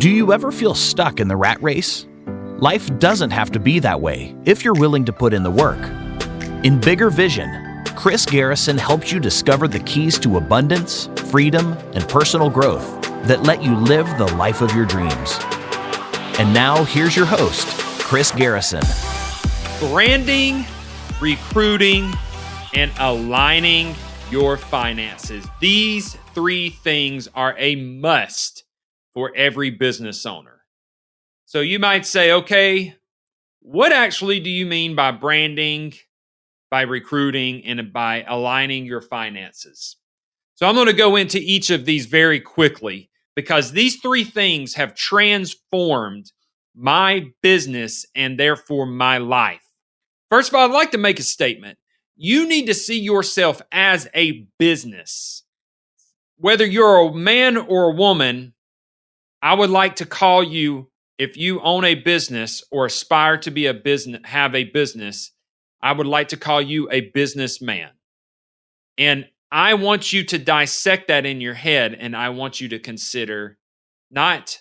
Do you ever feel stuck in the rat race? Life doesn't have to be that way if you're willing to put in the work. In Bigger Vision, Chris Garrison helps you discover the keys to abundance, freedom, and personal growth that let you live the life of your dreams. And now, here's your host, Chris Garrison. Branding, recruiting, and aligning your finances. These three things are a must for every business owner. So you might say, okay, what actually do you mean by branding, by recruiting, and by aligning your finances? So I'm going to go into each of these very quickly because these three things have transformed my business and therefore my life. First of all, I'd like to make a statement. You need to see yourself as a business. Whether you're a man or a woman, I would like to call you, if you own a business or aspire to be a business, have a business, I would like to call you a businessman. And I want you to dissect that in your head, and I want you to consider not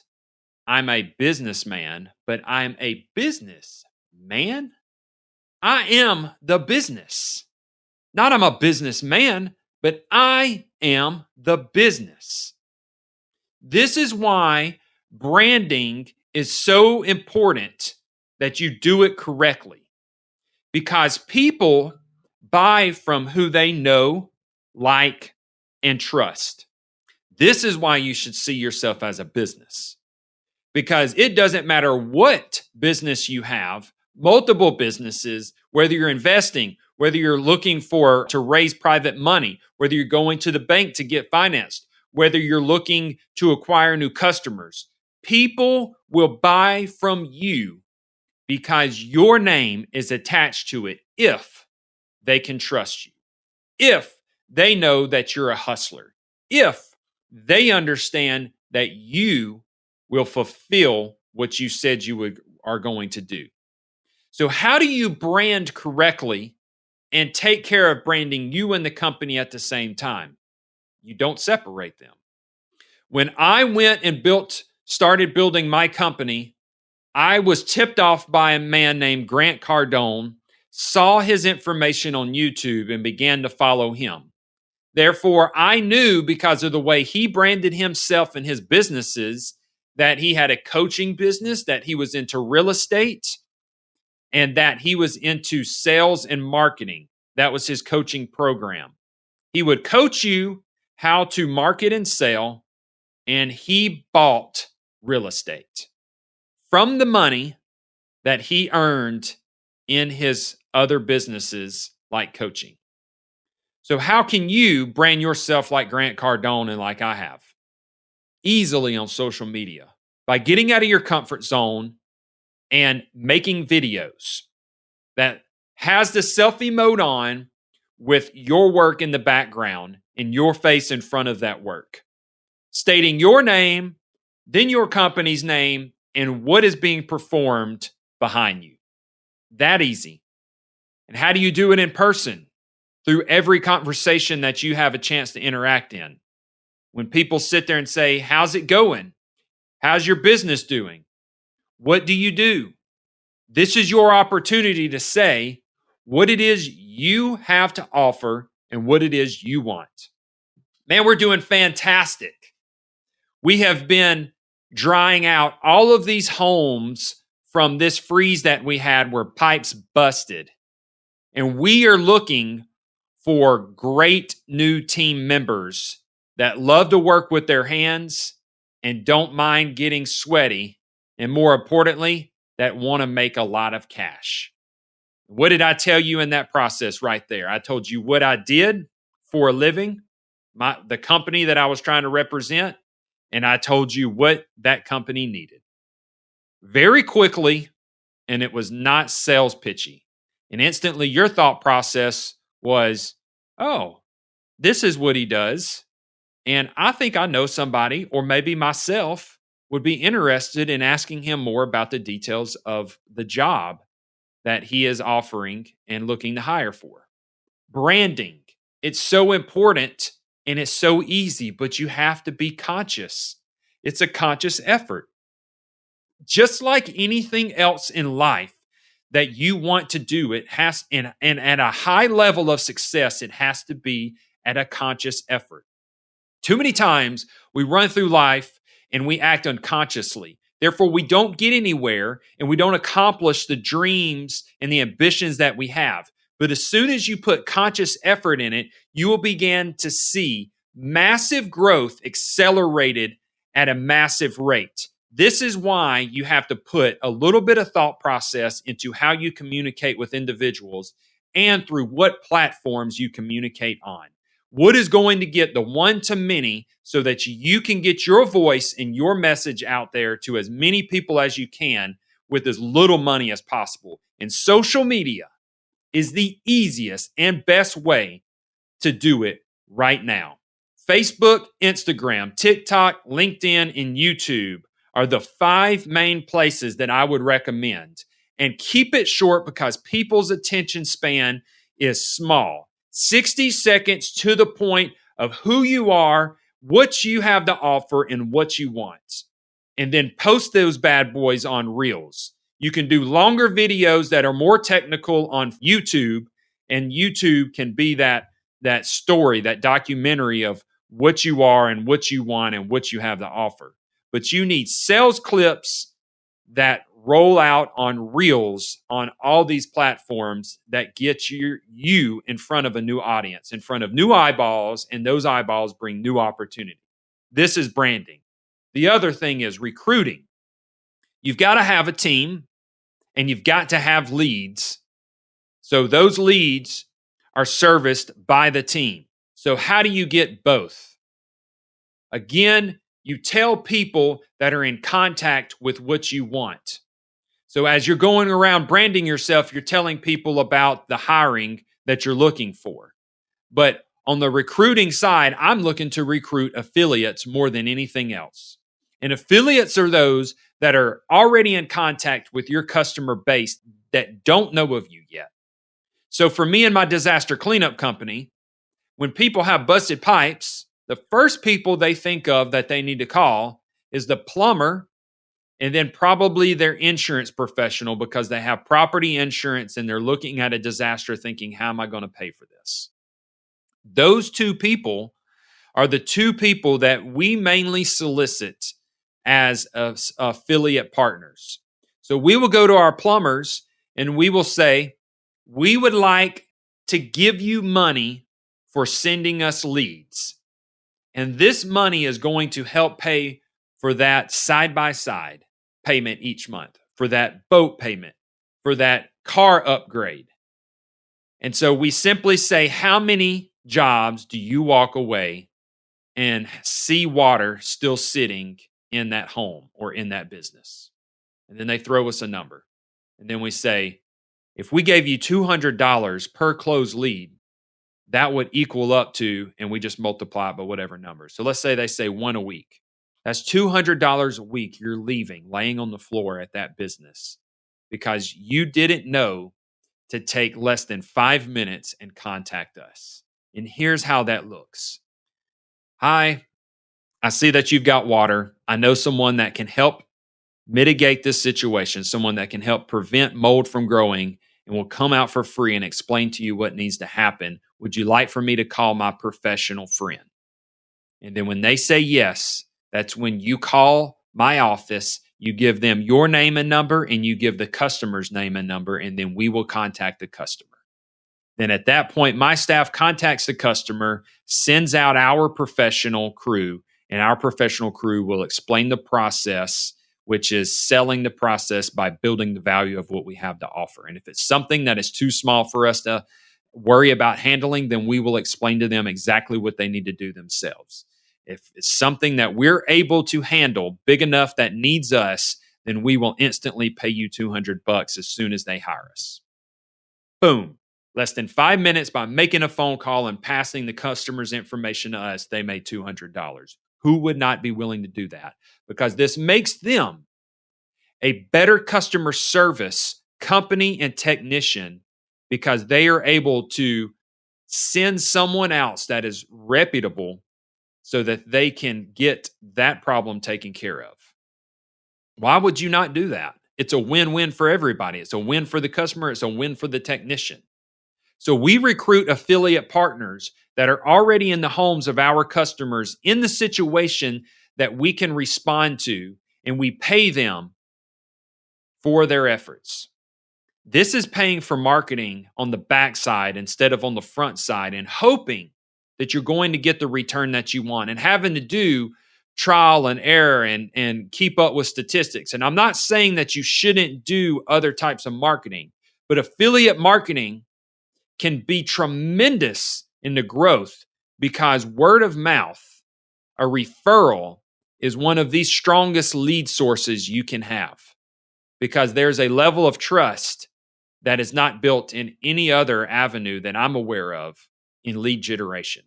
I'm a businessman, but I'm a businessman. I am the business. Not I'm a businessman, but I am the business. This is why branding is so important that you do it correctly. Because people buy from who they know, like, and trust. This is why you should see yourself as a business. Because it doesn't matter what business you have, multiple businesses, whether you're investing, whether you're looking to raise private money, whether you're going to the bank to get financed, whether you're looking to acquire new customers, people will buy from you because your name is attached to it if they can trust you, if they know that you're a hustler, if they understand that you will fulfill what you said you are going to do. So how do you brand correctly and take care of branding you and the company at the same time? You don't separate them. When I went and started building my company, I was tipped off by a man named Grant Cardone, saw his information on YouTube, and began to follow him. Therefore, I knew because of the way he branded himself and his businesses that he had a coaching business, that he was into real estate, and that he was into sales and marketing. That was his coaching program. He would coach you how to market and sell, and he bought real estate from the money that he earned in his other businesses like coaching. So how can you brand yourself like Grant Cardone and like I have? Easily on social media by getting out of your comfort zone and making videos that has the selfie mode on with your work in the background and your face in front of that work, stating your name, then your company's name, and what is being performed behind you. That easy. And how do you do it in person? Through every conversation that you have a chance to interact in. When people sit there and say, how's it going? How's your business doing? What do you do? This is your opportunity to say what it is you have to offer and what it is you want. Man, we're doing fantastic. We have been drying out all of these homes from this freeze that we had where pipes busted. And we are looking for great new team members that love to work with their hands and don't mind getting sweaty. And more importantly, that want to make a lot of cash. What did I tell you in that process right there? I told you what I did for a living, the company that I was trying to represent, and I told you what that company needed. Very quickly, and it was not sales pitchy. And instantly your thought process was, oh, this is what he does. And I think I know somebody, or maybe myself, would be interested in asking him more about the details of the job that he is offering and looking to hire for. Branding. It's so important and it's so easy, but you have to be conscious. It's a conscious effort. just like anything else in life that you want to do, it has, and at a high level of success, it has to be at a conscious effort. Too many times we run through life and we act unconsciously. Therefore, we don't get anywhere and we don't accomplish the dreams and the ambitions that we have. But as soon as you put conscious effort in it, you will begin to see massive growth accelerated at a massive rate. This is why you have to put a little bit of thought process into how you communicate with individuals and through what platforms you communicate on. What is going to get the one to many so that you can get your voice and your message out there to as many people as you can with as little money as possible? And social media is the easiest and best way to do it right now. Facebook, Instagram, TikTok, LinkedIn, and YouTube are the 5 main places that I would recommend. And keep it short because people's attention span is small. 60 seconds to the point of who you are, what you have to offer, and what you want. And then post those bad boys on Reels. You can do longer videos that are more technical on YouTube, and YouTube can be that story, that documentary of what you are and what you want and what you have to offer. But you need sales clips that roll out on Reels on all these platforms that get you in front of a new audience, in front of new eyeballs, and those eyeballs bring new opportunity. This is branding. The other thing is recruiting. You've got to have a team and you've got to have leads. So those leads are serviced by the team. So how do you get both? Again, you tell people that are in contact with what you want. So as you're going around branding yourself, you're telling people about the hiring that you're looking for. But on the recruiting side, I'm looking to recruit affiliates more than anything else. And affiliates are those that are already in contact with your customer base that don't know of you yet. So for me and my disaster cleanup company, when people have busted pipes, the first people they think of that they need to call is the plumber and then probably their insurance professional because they have property insurance and they're looking at a disaster thinking, how am I going to pay for this? Those 2 people are the 2 people that we mainly solicit as affiliate partners. So we will go to our plumbers and we will say, we would like to give you money for sending us leads. And this money is going to help pay for that side-by-side payment each month, for that boat payment, for that car upgrade. And so we simply say, how many jobs do you walk away and see water still sitting in that home or in that business? And then they throw us a number. And then we say, if we gave you $200 per closed lead, that would equal up to, and we just multiply it by whatever number. So let's say they say 1 a week. That's $200 a week you're leaving, laying on the floor at that business because you didn't know to take less than 5 minutes and contact us. And here's how that looks. Hi, I see that you've got water. I know someone that can help mitigate this situation, someone that can help prevent mold from growing and will come out for free and explain to you what needs to happen. Would you like for me to call my professional friend? And then when they say yes, that's when you call my office, you give them your name and number, and you give the customer's name and number, and then we will contact the customer. Then at that point, my staff contacts the customer, sends out our professional crew, and our professional crew will explain the process, which is selling the process by building the value of what we have to offer. And if it's something that is too small for us to worry about handling, then we will explain to them exactly what they need to do themselves. If it's something that we're able to handle big enough that needs us, then we will instantly pay you $200 as soon as they hire us. Boom. Less than 5 minutes by making a phone call and passing the customer's information to us, they made $200. Who would not be willing to do that? Because this makes them a better customer service company and technician because they are able to send someone else that is reputable so that they can get that problem taken care of. Why would you not do that? It's a win-win for everybody. It's a win for the customer. It's a win for the technician. So we recruit affiliate partners that are already in the homes of our customers in the situation that we can respond to, and we pay them for their efforts. This is paying for marketing on the backside instead of on the front side, and hoping that you're going to get the return that you want, and having to do trial and error and keep up with statistics. And I'm not saying that you shouldn't do other types of marketing, but affiliate marketing can be tremendous in the growth, because word of mouth, a referral, is one of the strongest lead sources you can have, because there's a level of trust that is not built in any other avenue that I'm aware of in lead generation.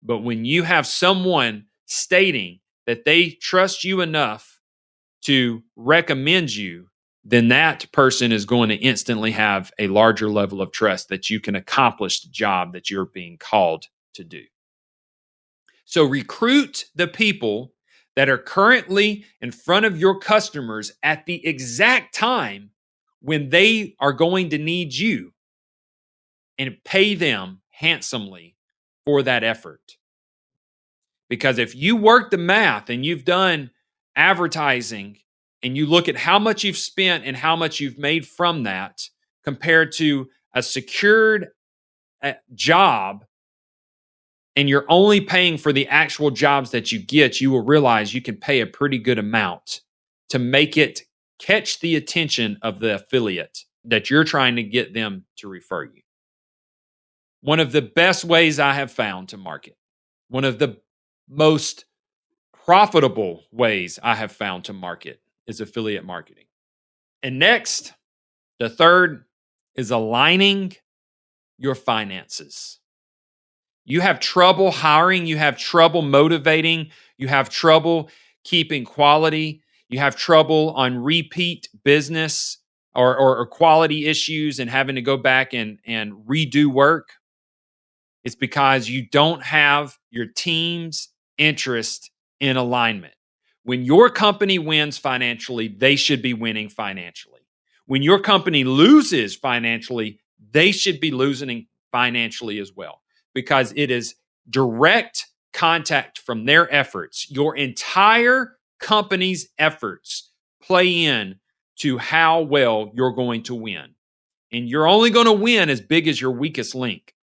But when you have someone stating that they trust you enough to recommend you, then that person is going to instantly have a larger level of trust that you can accomplish the job that you're being called to do. So recruit the people that are currently in front of your customers at the exact time when they are going to need you, and pay them handsomely for that effort. Because if you work the math and you've done advertising and you look at how much you've spent and how much you've made from that compared to a secured job, and you're only paying for the actual jobs that you get, you will realize you can pay a pretty good amount to make it catch the attention of the affiliate that you're trying to get them to refer you. One of the best ways I have found to market, one of the most profitable ways I have found to market, is affiliate marketing. And next, the third is aligning your finances. You have trouble hiring, you have trouble motivating, you have trouble keeping quality, you have trouble on repeat business or quality issues and having to go back and redo work. It's because you don't have your team's interest in alignment. When your company wins financially, they should be winning financially. When your company loses financially, they should be losing financially as well, because it is direct contact from their efforts. Your entire company's efforts play in to how well you're going to win. And you're only going to win as big as your weakest link.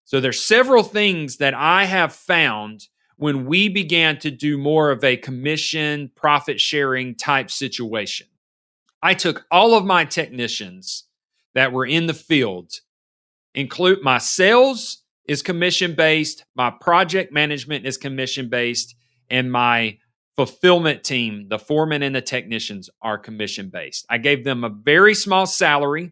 So there's several things that I have found when we began to do more of a commission, profit sharing type situation. I took all of my technicians that were in the field, include my sales is commission based, my project management is commission based, and my fulfillment team, the foremen and the technicians, are commission based. I gave them a very small salary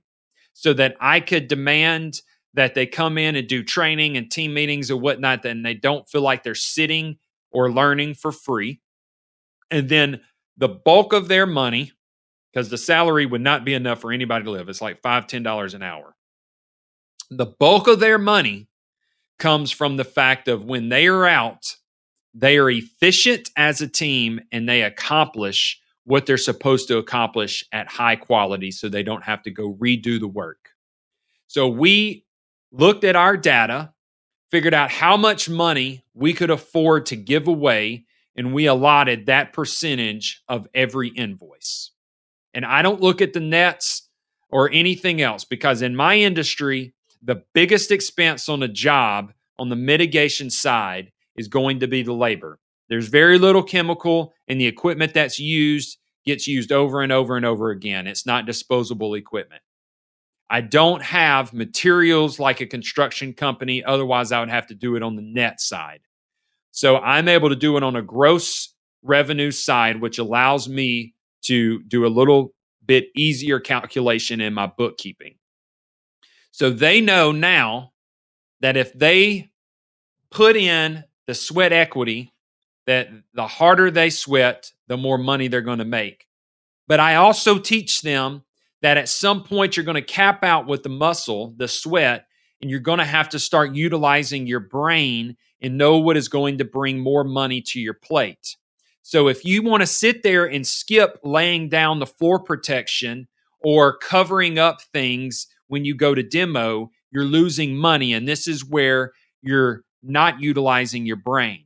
so that I could demand that they come in and do training and team meetings and whatnot, and they don't feel like they're sitting or learning for free. And then the bulk of their money, because the salary would not be enough for anybody to live. It's like $5, $10 an hour. The bulk of their money comes from the fact of when they are out, they are efficient as a team and they accomplish what they're supposed to accomplish at high quality, so they don't have to go redo the work. So we looked at our data, figured out how much money we could afford to give away, and we allotted that percentage of every invoice. And I don't look at the nets or anything else, because in my industry, the biggest expense on a job on the mitigation side is going to be the labor. There's very little chemical, and the equipment that's used gets used over and over and over again. It's not disposable equipment. I don't have materials like a construction company. Otherwise, I would have to do it on the net side. So I'm able to do it on a gross revenue side, which allows me to do a little bit easier calculation in my bookkeeping. So they know now that if they put in the sweat equity, that the harder they sweat, the more money they're going to make. But I also teach them that at some point you're going to cap out with the muscle, the sweat, and you're going to have to start utilizing your brain and know what is going to bring more money to your plate. So if you want to sit there and skip laying down the floor protection or covering up things when you go to demo, you're losing money. And this is where you're not utilizing your brain.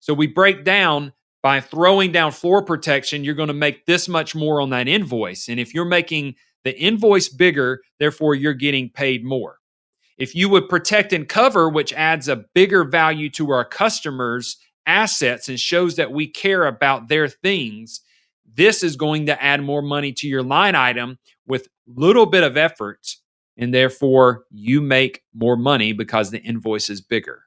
So we break down by throwing down floor protection, you're going to make this much more on that invoice. And if you're making the invoice bigger, therefore you're getting paid more. If you would protect and cover, which adds a bigger value to our customers' assets and shows that we care about their things, this is going to add more money to your line item with little bit of effort. And therefore, you make more money because the invoice is bigger.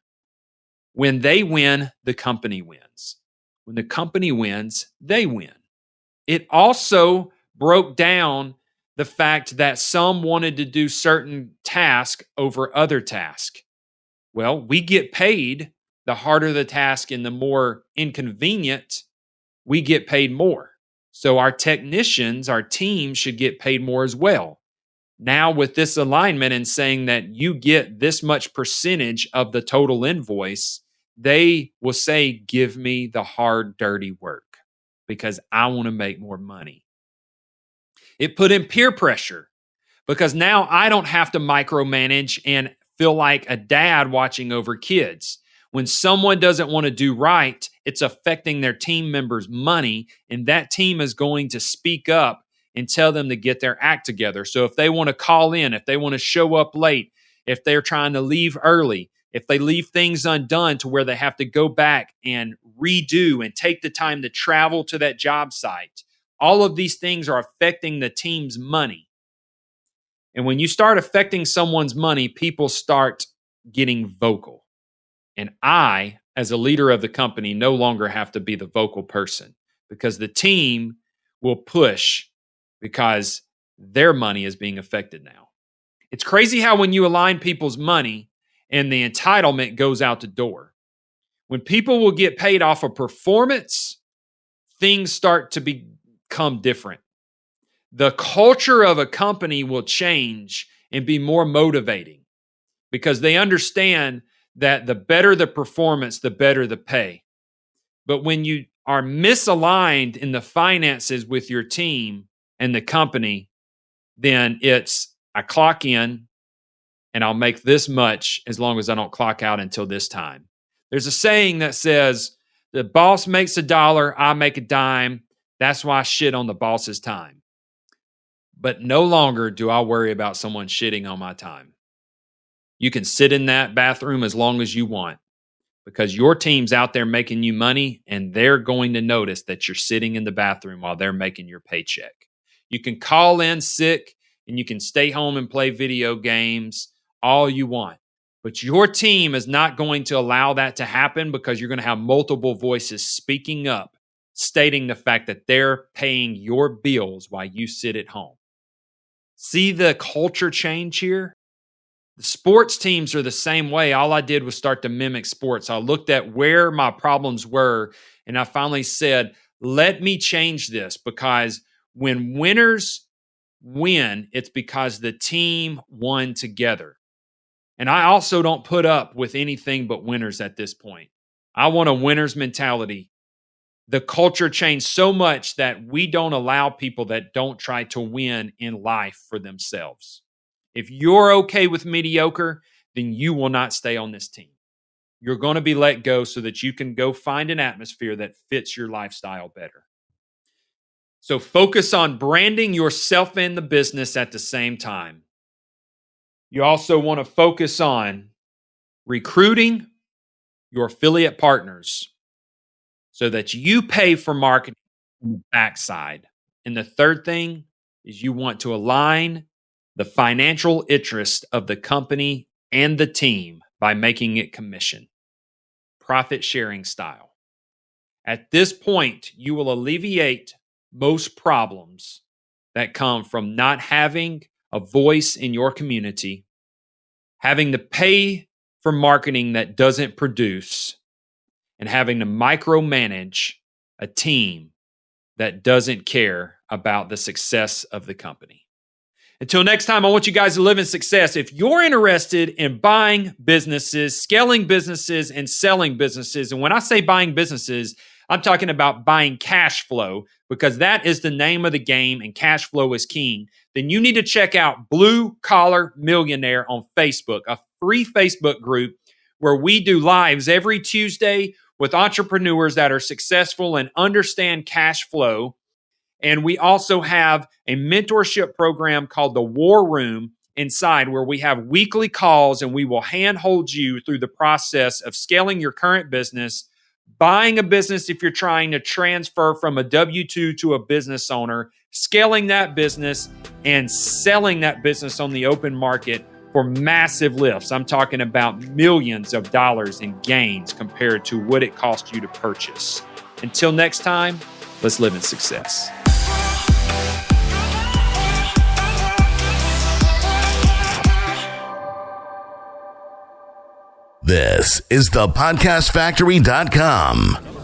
When they win, the company wins. When the company wins, they win. It also broke down the fact that some wanted to do certain tasks over other tasks. Well, we get paid the harder the task and the more inconvenient, we get paid more. So our technicians, our team should get paid more as well. Now with this alignment and saying that you get this much percentage of the total invoice, they will say, give me the hard, dirty work because I want to make more money. It put in peer pressure because now I don't have to micromanage and feel like a dad watching over kids. When someone doesn't want to do right, it's affecting their team members' money, and that team is going to speak up and tell them to get their act together. So if they want to call in, if they want to show up late, if they're trying to leave early, if they leave things undone to where they have to go back and redo and take the time to travel to that job site, all of these things are affecting the team's money. And when you start affecting someone's money, people start getting vocal. And I, as a leader of the company, no longer have to be the vocal person because the team will push because their money is being affected now. It's crazy how when you align people's money and the entitlement goes out the door. When people will get paid off of performance, things start to become different. The culture of a company will change and be more motivating because they understand that the better the performance, the better the pay. But when you are misaligned in the finances with your team and the company, then it's I clock in and I'll make this much as long as I don't clock out until this time. There's a saying that says, the boss makes $1, I make a dime. That's why I shit on the boss's time. But no longer do I worry about someone shitting on my time. You can sit in that bathroom as long as you want because your team's out there making you money and they're going to notice that you're sitting in the bathroom while they're making your paycheck. You can call in sick and you can stay home and play video games all you want. But your team is not going to allow that to happen because you're going to have multiple voices speaking up, stating the fact that they're paying your bills while you sit at home. See the culture change here? The sports teams are the same way. All I did was start to mimic sports. I looked at where my problems were, and I finally said, let me change this because when winners win, it's because the team won together. And I also don't put up with anything but winners at this point. I want a winner's mentality. The culture changed so much that we don't allow people that don't try to win in life for themselves. If you're okay with mediocre, then you will not stay on this team. You're going to be let go so that you can go find an atmosphere that fits your lifestyle better. So focus on branding yourself and the business at the same time. You also want to focus on recruiting your affiliate partners so that you pay for marketing on the backside. And the third thing is you want to align the financial interest of the company and the team by making it commission, profit sharing style. At this point, you will alleviate most problems that come from not having a voice in your community, having to pay for marketing that doesn't produce, and having to micromanage a team that doesn't care about the success of the company. Until next time, I want you guys to live in success. If you're interested in buying businesses, scaling businesses, and selling businesses, and when I say buying businesses, I'm talking about buying cash flow, because that is the name of the game and cash flow is king. Then you need to check out Blue Collar Millionaire on Facebook, a free Facebook group where we do lives every Tuesday with entrepreneurs that are successful and understand cash flow. And we also have a mentorship program called the War Room inside, where we have weekly calls and we will handhold you through the process of scaling your current business, buying a business if you're trying to transfer from a W-2 to a business owner, scaling that business, and selling that business on the open market for massive lifts. I'm talking about millions of dollars in gains compared to what it cost you to purchase. Until next time, let's live in success. This is thepodcastfactory.com.